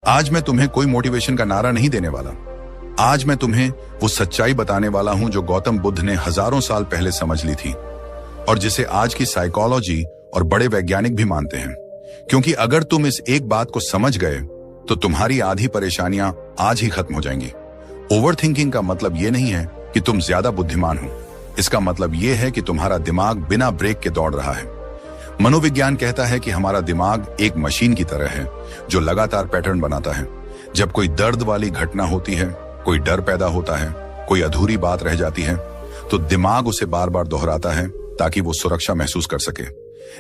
आज मैं तुम्हें कोई मोटिवेशन का नारा नहीं देने वाला। आज मैं तुम्हें वो सच्चाई बताने वाला हूं जो गौतम बुद्ध ने हजारों साल पहले समझ ली थी और जिसे आज की साइकोलॉजी और बड़े वैज्ञानिक भी मानते हैं। क्योंकि अगर तुम इस एक बात को समझ गए तो तुम्हारी आधी परेशानियां आज ही खत्म हो जाएंगी। ओवर थिंकिंग का मतलब ये नहीं है कि तुम ज्यादा बुद्धिमान हो। इसका मतलब ये है कि तुम्हारा दिमाग बिना ब्रेक के दौड़ रहा है। मनोविज्ञान कहता है कि हमारा दिमाग एक मशीन की तरह है जो लगातार पैटर्न बनाता है। जब कोई दर्द वाली घटना होती है, कोई डर पैदा होता है, कोई अधूरी बात रह जाती है, तो दिमाग उसे बार बार दोहराता है ताकि वो सुरक्षा महसूस कर सके।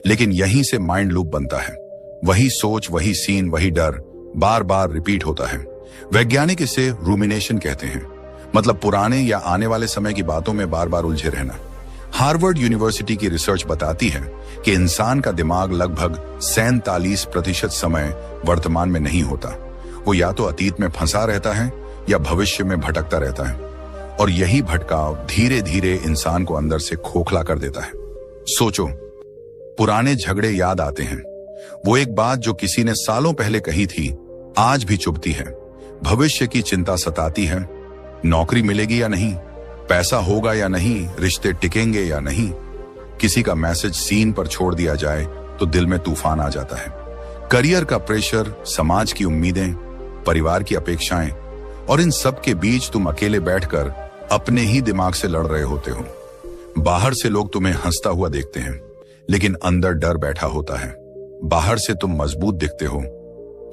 लेकिन यहीं से माइंड लूप बनता है। वही सोच, वही सीन, वही डर बार बार रिपीट होता है। वैज्ञानिक इसे रूमिनेशन कहते हैं, मतलब पुराने या आने वाले समय की बातों में बार बार उलझे रहना। हार्वर्ड यूनिवर्सिटी की रिसर्च बताती है कि इंसान का दिमाग लगभग 47% समय वर्तमान में नहीं होता। वो या तो अतीत में फंसा रहता है या भविष्य में भटकता रहता है, और यही भटकाव धीरे धीरे इंसान को अंदर से खोखला कर देता है। सोचो, पुराने झगड़े याद आते हैं। वो एक बात जो किसी ने सालों पहले कही थी आज भी चुभती है। भविष्य की चिंता सताती है। नौकरी मिलेगी या नहीं, पैसा होगा या नहीं, रिश्ते टिकेंगे या नहीं। किसी का मैसेज सीन पर छोड़ दिया जाए तो दिल में तूफान आ जाता है। करियर का प्रेशर, समाज की उम्मीदें, परिवार की अपेक्षाएं, और इन सब के बीच तुम अकेले बैठकर अपने ही दिमाग से लड़ रहे होते हो। बाहर से लोग तुम्हें हंसता हुआ देखते हैं, लेकिन अंदर डर बैठा होता है। बाहर से तुम मजबूत दिखते हो,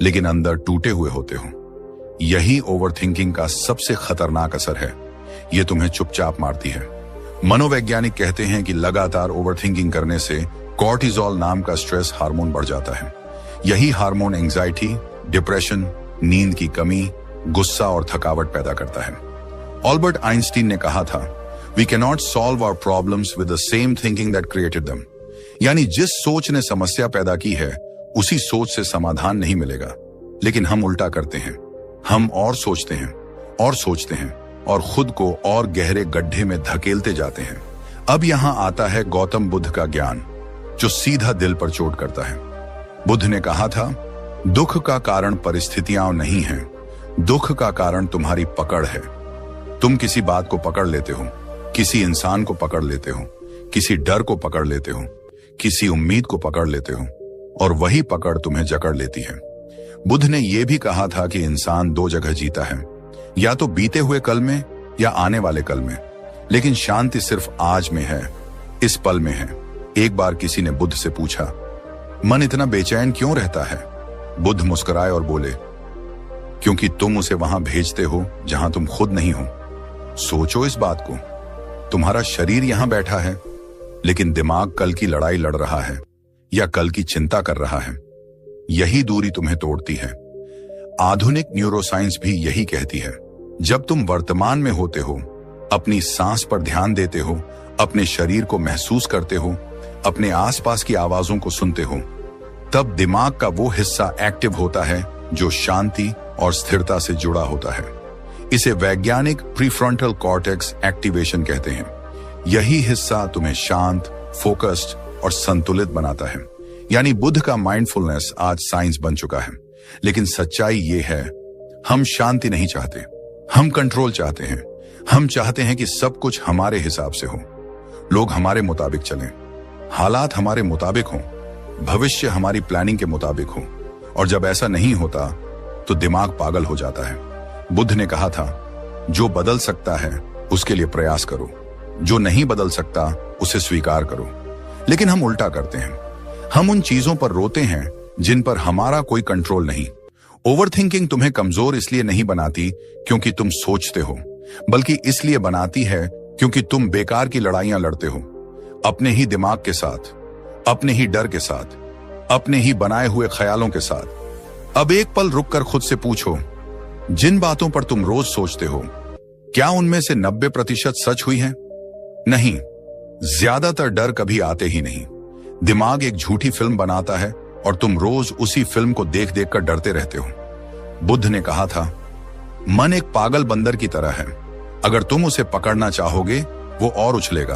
लेकिन अंदर टूटे हुए होते हो। यही ओवरथिंकिंग का सबसे खतरनाक असर है। ये तुम्हें चुपचाप मारती है। मनोवैज्ञानिक कहते हैं कि लगातार ओवरथिंकिंग करने से कॉर्टिसोल नाम का स्ट्रेस हार्मोन बढ़ जाता है। यही हार्मोन एंजाइटी, डिप्रेशन, नींद की कमी, गुस्सा और थकावट पैदा करता है। अल्बर्ट आइंस्टीन ने कहा था, we can not solve our problems with the same thinking that created them. यानी जिस सोच ने समस्या पैदा की है उसी सोच से समाधान नहीं मिलेगा। लेकिन हम उल्टा करते हैं। हम और सोचते हैं और सोचते हैं और खुद को और गहरे गड्ढे में धकेलते जाते हैं। अब यहां आता है गौतम बुद्ध का ज्ञान, जो सीधा दिल पर चोट करता है। बुद्ध ने कहा था, दुख का कारण परिस्थितियां नहीं है, दुख का कारण तुम्हारी पकड़ है। तुम किसी बात को पकड़ लेते हो, किसी इंसान को पकड़ लेते हो, किसी डर को पकड़ लेते हो, किसी उम्मीद को पकड़ लेते हो, और वही पकड़ तुम्हें जकड़ लेती है। बुद्ध ने यह भी कहा था कि इंसान दो जगह जीता है, या तो बीते हुए कल में या आने वाले कल में, लेकिन शांति सिर्फ आज में है, इस पल में है। एक बार किसी ने बुद्ध से पूछा, मन इतना बेचैन क्यों रहता है? बुद्ध मुस्कुराए और बोले, क्योंकि तुम उसे वहां भेजते हो जहां तुम खुद नहीं हो। सोचो इस बात को, तुम्हारा शरीर यहां बैठा है, लेकिन दिमाग कल की लड़ाई लड़ रहा है या कल की चिंता कर रहा है। यही दूरी तुम्हें तोड़ती है। आधुनिक न्यूरोसाइंस भी यही कहती है। जब तुम वर्तमान में होते हो, अपनी सांस पर ध्यान देते हो, अपने शरीर को महसूस करते हो, अपने आसपास की आवाजों को सुनते हो, तब दिमाग का वो हिस्सा एक्टिव होता है जो शांति और स्थिरता से जुड़ा होता है। इसे वैज्ञानिक प्रीफ्रंटल कॉर्टेक्स एक्टिवेशन कहते हैं। यही हिस्सा तुम्हें शांत, फोकस्ड और संतुलित बनाता है। यानी बुद्ध का माइंडफुलनेस आज साइंस बन चुका है। लेकिन सच्चाई ये है, हम शांति नहीं चाहते, हम कंट्रोल चाहते हैं। हम चाहते हैं कि सब कुछ हमारे हिसाब से हो, लोग हमारे मुताबिक चलें, हालात हमारे मुताबिक हों, भविष्य हमारी प्लानिंग के मुताबिक हो। और जब ऐसा नहीं होता तो दिमाग पागल हो जाता है। बुद्ध ने कहा था, जो बदल सकता है उसके लिए प्रयास करो, जो नहीं बदल सकता उसे स्वीकार करो। लेकिन हम उल्टा करते हैं। हम उन चीजों पर रोते हैं जिन पर हमारा कोई कंट्रोल नहीं। ओवरथिंकिंग तुम्हें कमजोर इसलिए नहीं बनाती क्योंकि तुम सोचते हो, बल्कि इसलिए बनाती है क्योंकि तुम बेकार की लड़ाइयां लड़ते हो, अपने ही दिमाग के साथ, अपने ही डर के साथ, अपने ही बनाए हुए ख्यालों के साथ। अब एक पल रुककर खुद से पूछो, जिन बातों पर तुम रोज सोचते हो, क्या उनमें से 90% सच हुई है? नहीं, ज्यादातर डर कभी आते ही नहीं। दिमाग एक झूठी फिल्म बनाता है और तुम रोज उसी फिल्म को देख देख कर डरते रहते हो। बुद्ध ने कहा था, मन एक पागल बंदर की तरह है। अगर तुम उसे पकड़ना चाहोगे वो और उछलेगा,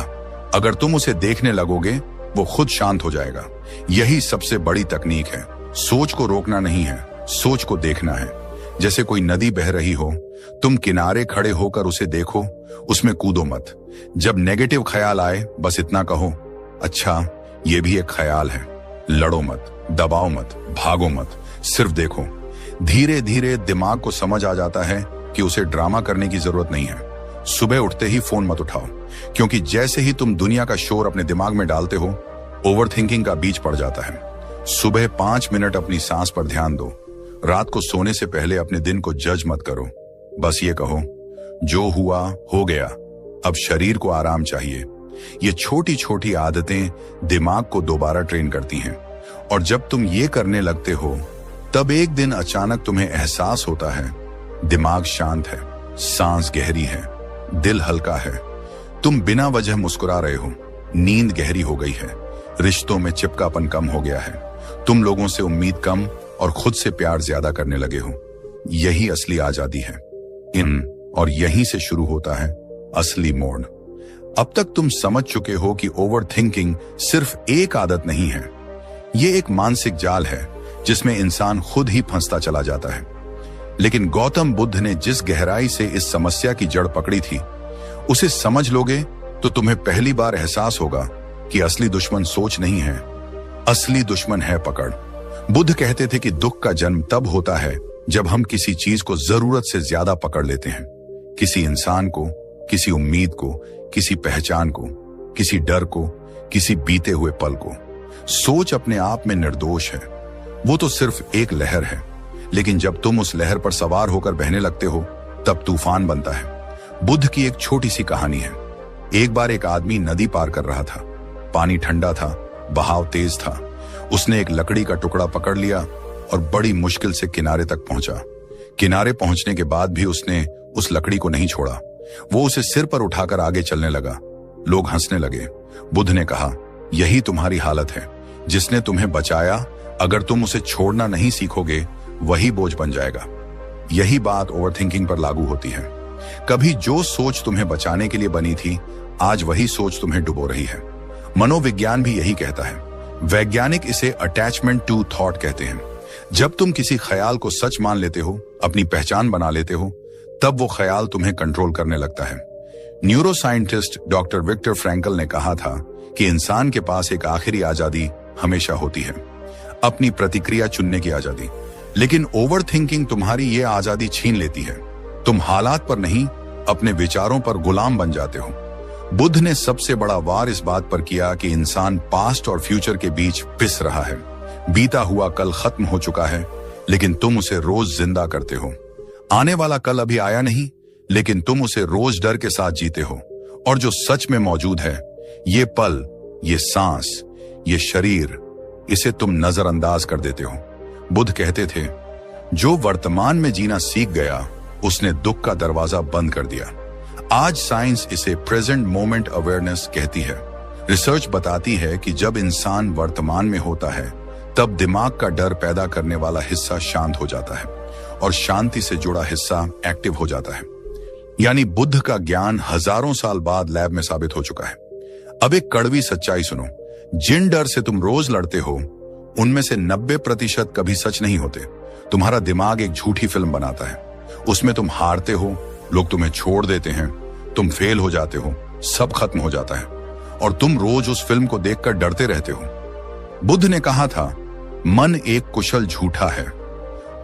अगर तुम उसे देखने लगोगे वो खुद शांत हो जाएगा। यही सबसे बड़ी तकनीक है। सोच को रोकना नहीं है, सोच को देखना है। जैसे कोई नदी बह रही हो, तुम किनारे खड़े होकर उसे देखो, उसमें कूदो मत। जब नेगेटिव ख्याल आए बस इतना कहो, अच्छा ये भी एक ख्याल है। लड़ो मत, दबाओ मत, भागो मत, सिर्फ देखो। धीरे धीरे दिमाग को समझ आ जाता है कि उसे ड्रामा करने की जरूरत नहीं है। सुबह उठते ही फोन मत उठाओ, क्योंकि जैसे ही तुम दुनिया का शोर अपने दिमाग में डालते हो, ओवर थिंकिंग का बीज पड़ जाता है। सुबह 5 मिनट अपनी सांस पर ध्यान दो। रात को सोने से पहले अपने दिन को जज मत करो। बस ये कहो, जो हुआ हो गया, अब शरीर को आराम चाहिए। ये छोटी छोटी आदतें दिमाग को दोबारा ट्रेन करती हैं, और जब तुम ये करने लगते हो, तब एक दिन अचानक तुम्हें एहसास होता है, दिमाग शांत है, सांस गहरी है, दिल हल्का है। तुम बिना वजह मुस्कुरा रहे हो, नींद गहरी हो गई है, रिश्तों में चिपकापन कम हो गया है, तुम लोगों से उम्मीद कम और खुद से प्यार ज्यादा करने लगे हो। यही असली आजादी है। और यहीं से शुरू होता है असली मोड़। अब तक तुम समझ चुके हो कि ओवर थिंकिंग सिर्फ एक आदत नहीं है, ये एक मानसिक जाल है जिसमें इंसान खुद ही फंसता चला जाता है। लेकिन गौतम बुद्ध ने जिस गहराई से इस समस्या की जड़ पकड़ी थी, उसे समझ लोगे तो तुम्हें पहली बार एहसास होगा कि असली दुश्मन सोच नहीं है, असली दुश्मन है पकड़। बुद्ध कहते थे कि दुख का जन्म तब होता है जब हम किसी चीज को जरूरत से ज्यादा पकड़ लेते हैं। किसी इंसान को, किसी उम्मीद को, किसी पहचान को, किसी डर को, किसी बीते हुए पल को। सोच अपने आप में निर्दोष है, वो तो सिर्फ एक लहर है, लेकिन जब तुम उस लहर पर सवार होकर बहने लगते हो, तब तूफान बनता है। बुद्ध की एक छोटी सी कहानी है। एक बार एक आदमी नदी पार कर रहा था। पानी ठंडा था, बहाव तेज था। उसने एक लकड़ी का टुकड़ा पकड़ लिया और बड़ी मुश्किल से किनारे तक पहुंचा। किनारे पहुंचने के बाद भी उसने उस लकड़ी को नहीं छोड़ा। वो उसे सिर पर उठाकर आगे चलने लगा। लोग हंसने लगे। बुद्ध ने कहा, यही तुम्हारी हालत है। जिसने तुम्हें बचाया, अगर तुम उसे छोड़ना नहीं सीखोगे, वही बोझ बन जाएगा। यही बात ओवरथिंकिंग पर लागू होती है। कभी जो सोच तुम्हें बचाने के लिए बनी थी, आज वही सोच तुम्हें डुबो रही है। मनोविज्ञान भी यही कहता है। वैज्ञानिक इसे अटैचमेंट टू थॉट कहते हैं। जब तुम किसी ख्याल को सच मान लेते हो, अपनी पहचान बना लेते हो, तब वो ख्याल तुम्हें कंट्रोल करने लगता है। न्यूरोसाइंटिस्ट डॉक्टर विक्टर फ्रैंकल ने कहा था कि इंसान के पास एक आखिरी आजादी हमेशा होती है, अपनी प्रतिक्रिया चुनने की आजादी। लेकिन ओवरथिंकिंग तुम्हारी ये आजादी छीन लेती है। तुम हालात पर नहीं, अपने विचारों पर गुलाम बन जाते हो। बुद्ध ने सबसे बड़ा वार इस बात पर किया कि इंसान पास्ट और फ्यूचर के बीच पिस रहा है। बीता हुआ कल खत्म हो चुका है, लेकिन तुम उसे रोज जिंदा करते हो। आने वाला कल अभी आया नहीं, लेकिन तुम उसे रोज डर के साथ जीते हो। और जो सच में मौजूद है, ये पल, ये सांस, ये शरीर, इसे तुम नजरअंदाज कर देते हो। बुद्ध कहते थे, जो वर्तमान में जीना सीख गया, उसने दुख का दरवाजा बंद कर दिया। आज साइंस इसे प्रेजेंट मोमेंट अवेयरनेस कहती है। रिसर्च बताती है कि जब इंसान वर्तमान में होता है, तब दिमाग का डर पैदा करने वाला हिस्सा शांत हो जाता है और शांति से जुड़ा हिस्सा एक्टिव हो जाता है। यानी बुद्ध का ज्ञान हजारों साल बाद लैब में साबित हो चुका है। अब एक कड़वी सच्चाई सुनो, जिन डर से तुम रोज लड़ते हो, उनमें से 90% कभी सच नहीं होते। तुम्हारा दिमाग एक झूठी फिल्म बनाता है। उसमें तुम हारते हो, लोग तुम्हें छोड़ देते हैं, तुम फेल हो जाते हो, सब खत्म हो जाता है, और तुम रोज उस फिल्म को देखकर डरते रहते हो। बुद्ध ने कहा था, मन एक कुशल झूठा है।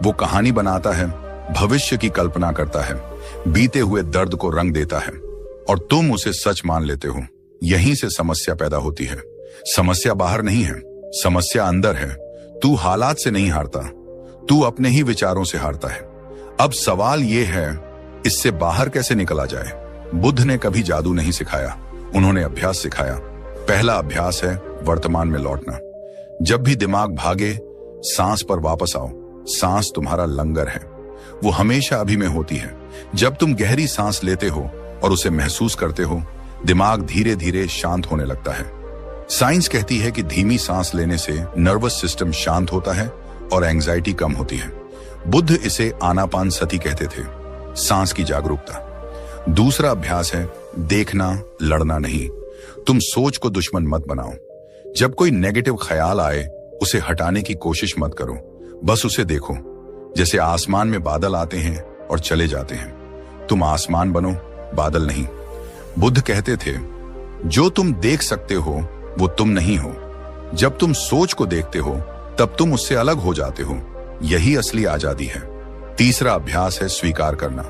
वो कहानी बनाता है, भविष्य की कल्पना करता है, बीते हुए दर्द को रंग देता है, और तुम उसे सच मान लेते हो। यहीं से समस्या पैदा होती है। समस्या बाहर नहीं है, समस्या अंदर है। तू हालात से नहीं हारता, तू अपने ही विचारों से हारता है। अब सवाल यह है, इससे बाहर कैसे निकला जाए? बुद्ध ने कभी जादू नहीं सिखाया, उन्होंने अभ्यास सिखाया। पहला अभ्यास है वर्तमान में लौटना। जब भी दिमाग भागे, सांस पर वापस आओ। सांस तुम्हारा लंगर है, वो हमेशा अभी में होती है। जब तुम गहरी सांस लेते हो और उसे महसूस करते हो, दिमाग धीरे धीरे शांत होने लगता है। साइंस कहती है कि धीमी सांस लेने से नर्वस सिस्टम शांत होता है और एंजाइटी कम होती है। बुद्ध इसे आनापान सती कहते थे, सांस की जागरूकता। दूसरा अभ्यास है देखना, लड़ना नहीं। तुम सोच को दुश्मन मत बनाओ। जब कोई नेगेटिव ख्याल आए, उसे हटाने की कोशिश मत करो, बस उसे देखो। जैसे आसमान में बादल आते हैं और चले जाते हैं। तुम आसमान बनो, बादल नहीं। बुद्ध कहते थे, जो तुम देख सकते हो वो तुम नहीं हो। जब तुम सोच को देखते हो तब तुम उससे अलग हो जाते हो। यही असली आजादी है। तीसरा अभ्यास है स्वीकार करना।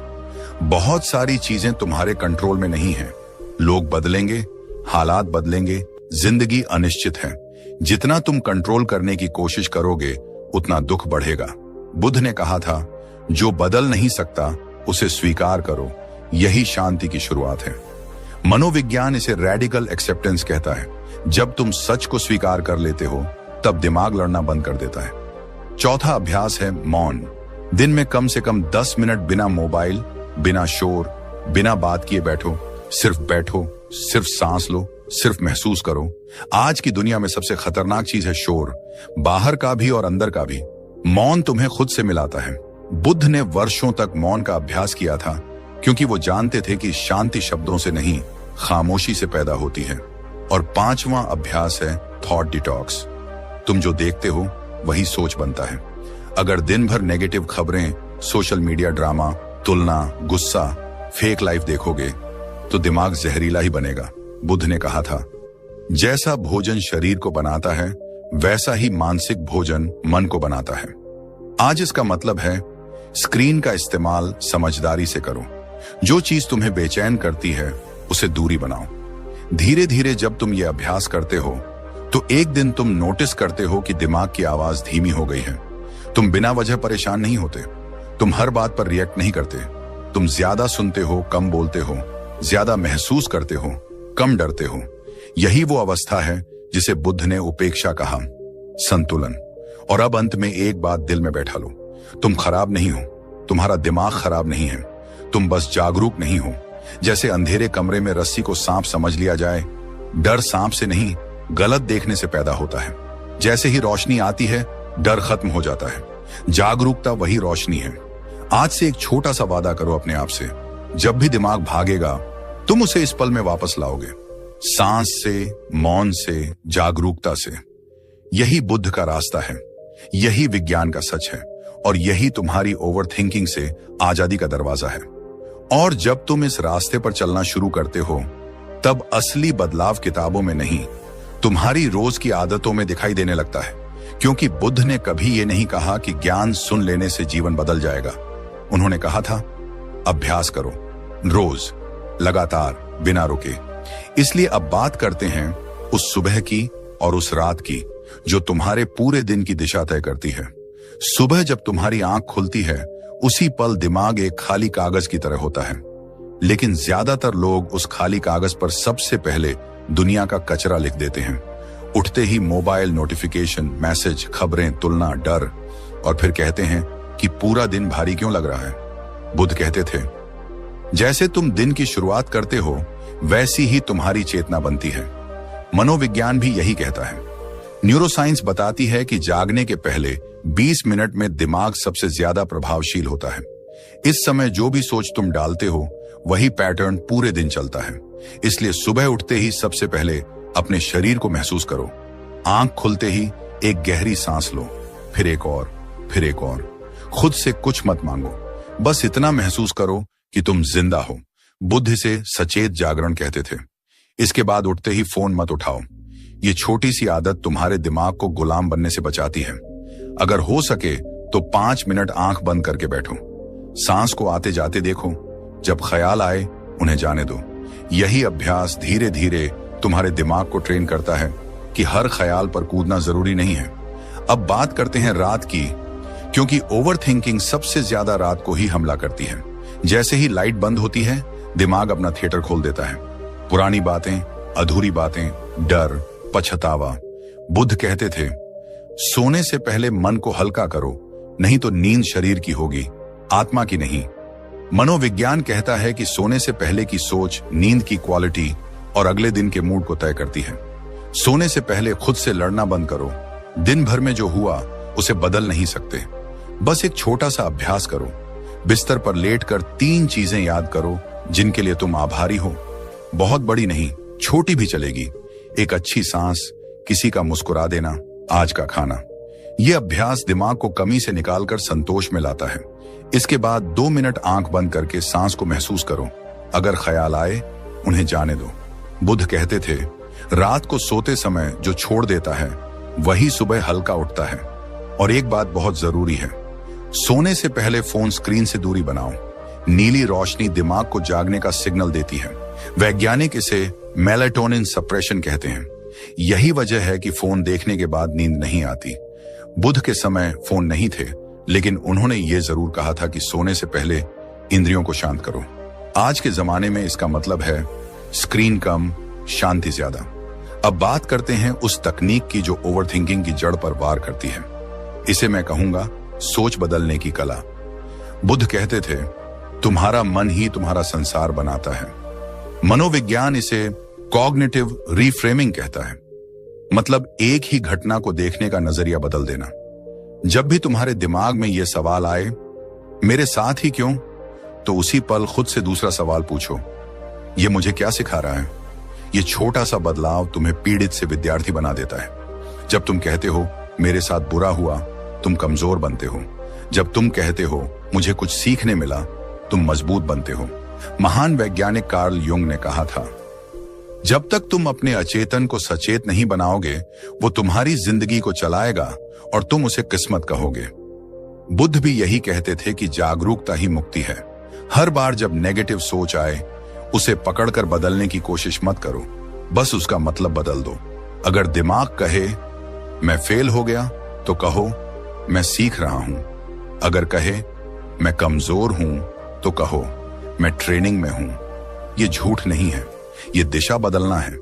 बहुत सारी चीजें तुम्हारे कंट्रोल में नहीं है। लोग बदलेंगे, हालात बदलेंगे, जिंदगी अनिश्चित है। जितना तुम कंट्रोल करने की कोशिश करोगे उतना दुख बढ़ेगा। बुद्ध ने कहा था, जो बदल नहीं सकता उसे स्वीकार करो, यही शांति की शुरुआत है। मनोविज्ञान इसे रेडिकल एक्सेप्टेंस कहता है। जब तुम सच को स्वीकार कर लेते हो तब दिमाग लड़ना बंद कर देता है। चौथा अभ्यास है मौन। दिन में कम से कम 10 मिनट बिना मोबाइल, बिना शोर, बिना बात किए बैठो। सिर्फ सांस लो, सिर्फ महसूस करो। आज की दुनिया में सबसे खतरनाक चीज है शोर, बाहर का भी और अंदर का भी। मौन तुम्हें खुद से मिलाता है। बुद्ध ने वर्षों तक मौन का अभ्यास किया था क्योंकि वो जानते थे कि शांति शब्दों से नहीं, खामोशी से पैदा होती है। और पांचवां अभ्यास है थॉट डिटॉक्स। तुम जो देखते हो वही सोच बनता है। अगर दिन भर नेगेटिव खबरें, सोशल मीडिया ड्रामा, तुलना, गुस्सा, फेक लाइफ देखोगे तो दिमाग जहरीला ही बनेगा। बुद्ध ने कहा था, जैसा भोजन शरीर को बनाता है वैसा ही मानसिक भोजन मन को बनाता है। आज इसका मतलब है स्क्रीन का इस्तेमाल समझदारी से करो। जो चीज तुम्हें बेचैन करती है उसे दूरी बनाओ। धीरे धीरे जब तुम ये अभ्यास करते हो तो एक दिन तुम नोटिस करते हो कि दिमाग की आवाज धीमी हो गई है। तुम बिना वजह परेशान नहीं होते। तुम हर बात पर रिएक्ट नहीं करते। तुम ज्यादा सुनते हो, कम बोलते हो, ज्यादा महसूस करते हो, कम डरते हो। यही वो अवस्था है जिसे बुद्ध ने उपेक्षा कहा, संतुलन। और अब अंत में एक बात दिल में बैठा लो, तुम खराब नहीं हो, तुम्हारा दिमाग खराब नहीं है, तुम बस जागरूक नहीं हो। जैसे अंधेरे कमरे में रस्सी को सांप समझ लिया जाए, डर सांप से नहीं, गलत देखने से पैदा होता है। जैसे ही रोशनी आती है डर खत्म हो जाता है। जागरूकता वही रोशनी है। आज से एक छोटा सा वादा करो अपने आप से, जब भी दिमाग भागेगा तुम उसे इस पल में वापस लाओगे, सांस से, मौन से, जागरूकता से। यही बुद्ध का रास्ता है, यही विज्ञान का सच है, और यही तुम्हारी ओवर थिंकिंग से आजादी का दरवाजा है। और जब तुम इस रास्ते पर चलना शुरू करते हो तब असली बदलाव किताबों में नहीं, तुम्हारी रोज की आदतों में दिखाई देने लगता है। क्योंकि बुद्ध ने कभी ये नहीं कहा कि ज्ञान सुन लेने से जीवन बदल जाएगा। उन्होंने कहा था, अभ्यास करो, रोज, लगातार, बिना रुके। इसलिए अब बात करते हैं उस सुबह की और उस रात की जो तुम्हारे पूरे दिन की दिशा तय करती है। सुबह जब तुम्हारी आंख खुलती है उसी पल दिमाग एक खाली कागज की तरह होता है। लेकिन ज्यादातर लोग उस खाली कागज पर सबसे पहले दुनिया का कचरा लिख देते हैं। उठते ही मोबाइल, नोटिफिकेशन, मैसेज, खबरें, तुलना, डर, और फिर कहते हैं कि पूरा दिन भारी क्यों लग रहा है। बुद्ध कहते थे, जैसे तुम दिन की शुरुआत करते हो वैसी ही तुम्हारी चेतना बनती है। मनोविज्ञान भी यही कहता है। न्यूरोसाइंस बताती है कि जागने के पहले 20 मिनट में दिमाग सबसे ज्यादा प्रभावशील होता है। इस समय जो भी सोच तुम डालते हो वही पैटर्न पूरे दिन चलता है। इसलिए सुबह उठते ही सबसे पहले अपने शरीर को महसूस करो। आंख खुलते ही एक गहरी सांस लो, फिर एक और, फिर एक और। खुद से कुछ मत मांगो, बस इतना महसूस करो कि तुम जिंदा हो। बुद्ध इसे सचेत जागरण कहते थे। इसके बाद उठते ही फोन मत उठाओ। ये छोटी सी आदत तुम्हारे दिमाग को गुलाम बनने से बचाती है। अगर हो सके तो 5 मिनट आंख बंद करके बैठो। सांस को आते जाते देखो, जब ख्याल आए उन्हें जाने दो। यही अभ्यास धीरे धीरे तुम्हारे दिमाग को ट्रेन करता है कि हर ख्याल पर कूदना जरूरी नहीं है। अब बात करते हैं रात की, क्योंकि ओवर थिंकिंग सबसे ज्यादा रात को ही हमला करती है। जैसे ही लाइट बंद होती है दिमाग अपना थिएटर खोल देता है। पुरानी बातें, अधूरी बातें, डर, पछतावा। बुद्ध कहते थे, सोने से पहले मन को हल्का करो, नहीं तो नींद शरीर की होगी, आत्मा की नहीं। मनोविज्ञान कहता है कि सोने से पहले की सोच नींद की क्वालिटी और अगले दिन के मूड को तय करती है। सोने से पहले खुद से लड़ना बंद करो। दिन भर में जो हुआ उसे बदल नहीं सकते। बस एक छोटा सा अभ्यास करो। बिस्तर पर लेटकर 3 चीजें याद करो जिनके लिए तुम आभारी हो। बहुत बड़ी नहीं, छोटी भी चलेगी। एक अच्छी सांस, किसी का मुस्कुरा देना, आज का खाना। ये अभ्यास दिमाग को कमी से निकालकर संतोष में लाता है। इसके बाद 2 मिनट आंख बंद करके सांस को महसूस करो। अगर ख्याल आए उन्हें जाने दो। बुद्ध कहते थे, रात को सोते समय जो छोड़ देता है वही सुबह हल्का उठता है। और एक बात बहुत जरूरी है, सोने से पहले फोन स्क्रीन से दूरी बनाओ। नीली रोशनी दिमाग को जागने का सिग्नल देती है। वैज्ञानिक इसे मेलाटोनिन सप्रेशन कहते हैं। यही वजह है कि फोन देखने के बाद नींद नहीं आती। बुद्ध के समय फोन नहीं थे, लेकिन उन्होंने ये जरूर कहा था कि सोने से पहले इंद्रियों को शांत करो। आज के जमाने में इसका मतलब है स्क्रीन कम, शांति ज्यादा। अब बात करते हैं उस तकनीक की जो ओवरथिंकिंग की जड़ पर वार करती है। इसे मैं कहूंगा सोच बदलने की कला। बुद्ध कहते थे, तुम्हारा मन ही तुम्हारा संसार बनाता है। मनोविज्ञान इसे कॉग्निटिव रीफ्रेमिंग कहता है। मतलब एक ही घटना को देखने का नजरिया बदल देना। जब भी तुम्हारे दिमाग में यह सवाल आए, मेरे साथ ही क्यों, तो उसी पल खुद से दूसरा सवाल पूछो, यह मुझे क्या सिखा रहा है। यह छोटा सा बदलाव तुम्हें पीड़ित से विद्यार्थी बना देता है। जब तुम कहते हो मेरे साथ बुरा हुआ, तुम कमजोर बनते हो। जब तुम कहते हो मुझे कुछ सीखने मिला, तुम मजबूत बनते हो। महान वैज्ञानिक कार्ल युंग ने कहा था, जब तक तुम अपने अचेतन को सचेत नहीं बनाओगे, वो तुम्हारी जिंदगी को चलाएगा और तुम उसे किस्मत कहोगे। बुद्ध भी यही कहते थे कि जागरूकता ही मुक्ति है। हर बार जब नेगेटिव सोच आए, उसे पकड़कर बदलने की कोशिश मत करो, बस उसका मतलब बदल दो। अगर दिमाग कहे मैं फेल हो गया, तो कहो मैं सीख रहा हूं। अगर कहे मैं कमजोर हूं, तो कहो मैं ट्रेनिंग में हूं। यह झूठ नहीं है, यह दिशा बदलना है।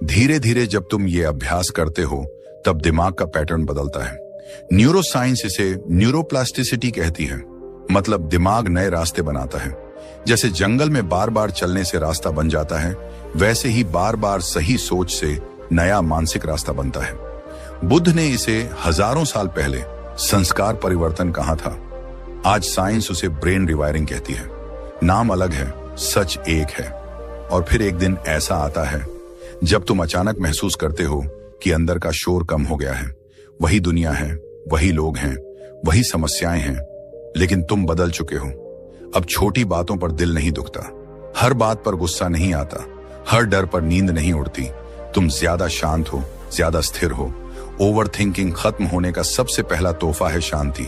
धीरे धीरे जब तुम ये अभ्यास करते हो, तब दिमाग का पैटर्न बदलता है। न्यूरोसाइंस इसे न्यूरोप्लास्टिसिटी कहती है। मतलब दिमाग नए रास्ते बनाता है। जैसे जंगल में बार बार चलने से रास्ता बन जाता है, वैसे ही बार बार सही सोच से नया मानसिक रास्ता बनता है। बुद्ध ने इसे हजारों साल पहले संस्कार परिवर्तन कहा था। आज साइंस उसे ब्रेन रिवायरिंग कहती है। नाम अलग है, सच एक है। और फिर एक दिन ऐसा आता है जब तुम अचानक महसूस करते हो कि अंदर का शोर कम हो गया है। वही दुनिया है, वही लोग हैं, वही समस्याएं हैं, लेकिन तुम बदल चुके हो। अब छोटी बातों पर दिल नहीं दुखता, हर बात पर गुस्सा नहीं आता, हर डर पर नींद नहीं उड़ती। तुम ज्यादा शांत हो, ज्यादा स्थिर हो। ओवर थिंकिंग खत्म होने का सबसे पहला तोहफा है शांति।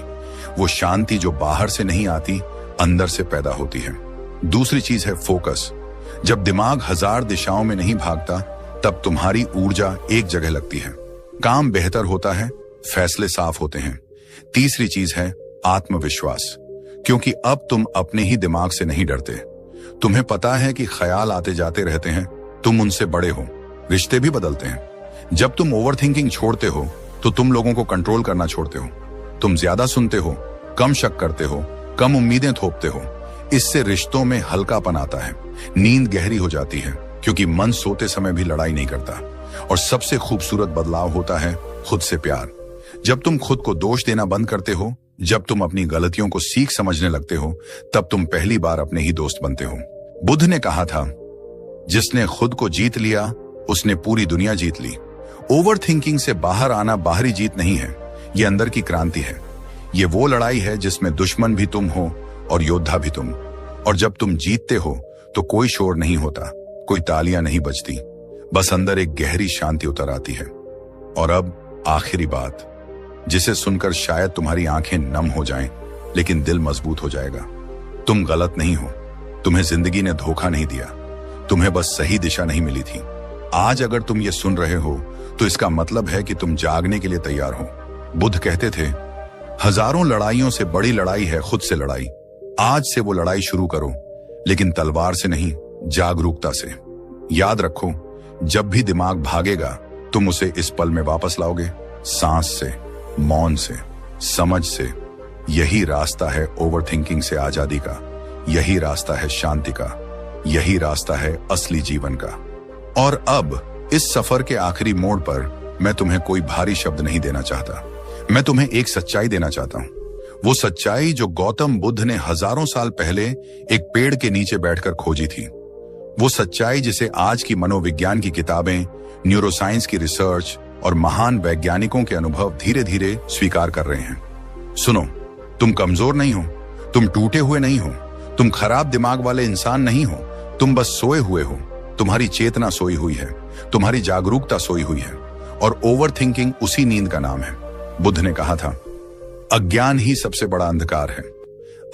वो शांति जो बाहर से नहीं आती, अंदर से पैदा होती है। दूसरी चीज है फोकस। जब दिमाग 1000 दिशाओं में नहीं भागता, तब तुम्हारी ऊर्जा एक जगह लगती है। काम बेहतर होता है, फैसले साफ होते हैं। तीसरी चीज है आत्मविश्वास, क्योंकि अब तुम अपने ही दिमाग से नहीं डरते। तुम्हें पता है कि ख्याल आते जाते रहते हैं, तुम उनसे बड़े हो। रिश्ते भी बदलते हैं। जब तुम ओवरथिंकिंग छोड़ते हो, तो तुम लोगों को कंट्रोल करना छोड़ते हो। तुम ज्यादा सुनते हो, कम शक करते हो, कम उम्मीदें थोपते हो। इससे रिश्तों में हल्कापन आता है, नींद गहरी हो जाती है, क्योंकि मन सोते समय भी लड़ाई नहीं करता। और सबसे खूबसूरत बदलाव होता है खुद से प्यार। जब तुम खुद को दोष देना बंद करते हो, जब तुम अपनी गलतियों को सीख समझने लगते हो, तब तुम पहली बार अपने ही दोस्त बनते हो। बुद्ध ने कहा था, जिसने खुद को जीत लिया, उसने पूरी दुनिया जीत ली। ओवर थिंकिंग से बाहर आना बाहरी जीत नहीं है, ये अंदर की क्रांति है। ये वो लड़ाई है जिसमें दुश्मन भी तुम हो और योद्धा भी तुम। और जब तुम जीतते हो, तो कोई शोर नहीं होता, कोई तालियां नहीं बजती, बस अंदर एक गहरी शांति उतर आती है। और अब आखिरी बात, जिसे सुनकर शायद तुम्हारी आंखें नम हो जाएं, लेकिन दिल मजबूत हो जाएगा। तुम गलत नहीं हो, तुम्हें जिंदगी ने धोखा नहीं दिया, तुम्हें बस सही दिशा नहीं मिली थी। आज अगर तुम ये सुन रहे हो, तो इसका मतलब है कि तुम जागने के लिए तैयार हो। बुद्ध कहते थे, हजारों लड़ाइयों से बड़ी लड़ाई है खुद से लड़ाई। आज से वो लड़ाई शुरू करो, लेकिन तलवार से नहीं, जागरूकता से। याद रखो, जब भी दिमाग भागेगा, तुम उसे इस पल में वापस लाओगे, सांस से, मौन से, समझ से। यही रास्ता है ओवरथिंकिंग से आजादी का, यही रास्ता है शांति का, यही रास्ता है असली जीवन का। और अब इस सफर के आखिरी मोड़ पर मैं तुम्हें कोई भारी शब्द नहीं देना चाहता। मैं तुम्हें एक सच्चाई देना चाहता हूं। वो सच्चाई जो गौतम बुद्ध ने हजारों साल पहले एक पेड़ के नीचे बैठकर खोजी थी। वो सच्चाई जिसे आज की मनोविज्ञान की किताबें, न्यूरोसाइंस की रिसर्च और महान वैज्ञानिकों के अनुभव धीरे धीरे स्वीकार कर रहे हैं। सुनो, तुम कमजोर नहीं हो, तुम टूटे हुए नहीं हो, तुम खराब दिमाग वाले इंसान नहीं हो, तुम बस सोए हुए हो। तुम्हारी चेतना सोई हुई है, तुम्हारी जागरूकता सोई हुई है, और ओवर थिंकिंग उसी नींद का नाम है। बुद्ध ने कहा था, अज्ञान ही सबसे बड़ा अंधकार है।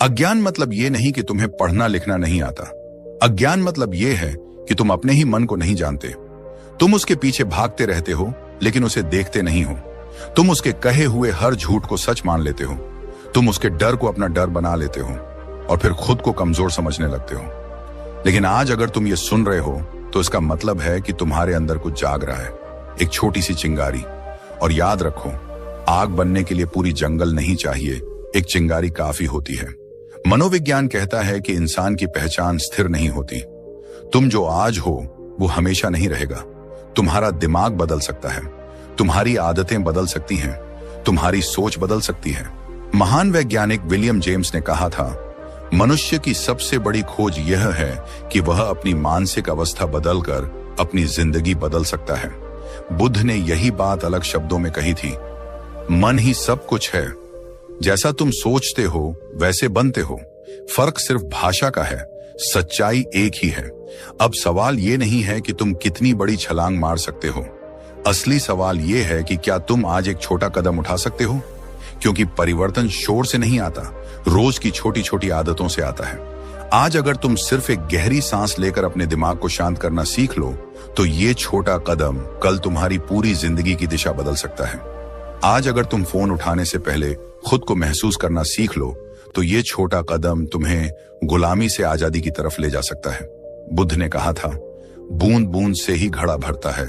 अज्ञान मतलब ये नहीं कि तुम्हें पढ़ना लिखना नहीं आता। अज्ञान मतलब ये है कि तुम अपने ही मन को नहीं जानते। तुम उसके पीछे भागते रहते हो, लेकिन उसे देखते नहीं हो। तुम उसके कहे हुए हर झूठ को सच मान लेते हो। तुम उसके डर को अपना डर बना लेते हो और फिर खुद को कमजोर समझने लगते हो। लेकिन आज अगर तुम ये सुन रहे हो तो इसका मतलब है कि तुम्हारे अंदर कुछ जाग रहा है, एक छोटी सी चिंगारी। और याद रखो, आग बनने के लिए पूरी जंगल नहीं चाहिए, एक चिंगारी काफी होती है। मनोविज्ञान कहता है कि इंसान की पहचान स्थिर नहीं होती। तुम जो आज हो वो हमेशा नहीं रहेगा। तुम्हारा दिमाग बदल सकता है, तुम्हारी आदतें बदल सकती हैं, तुम्हारी सोच बदल सकती है। महान वैज्ञानिक विलियम जेम्स ने कहा था, मनुष्य की सबसे बड़ी खोज यह है कि वह अपनी मानसिक अवस्था बदलकर अपनी जिंदगी बदल सकता है। बुद्ध ने यही बात अलग शब्दों में कही थी, मन ही सब कुछ है। जैसा तुम सोचते हो वैसे बनते हो। फर्क सिर्फ भाषा का है, सच्चाई एक ही है। अब सवाल ये नहीं है कि तुम कितनी बड़ी छलांग मार सकते हो। असली सवाल ये है कि क्या तुम आज एक छोटा कदम उठा सकते हो? क्योंकि परिवर्तन शोर से नहीं आता, रोज की छोटी छोटी आदतों से आता है। आज अगर तुम सिर्फ एक गहरी सांस लेकर अपने दिमाग को शांत करना सीख लो, तो ये छोटा कदम कल तुम्हारी पूरी जिंदगी की दिशा बदल सकता है। आज अगर तुम फोन उठाने से पहले खुद को महसूस करना सीख लो, तो ये छोटा कदम तुम्हें गुलामी से आजादी की तरफ ले जा सकता है। बुद्ध ने कहा था, बूंद बूंद से ही घड़ा भरता है।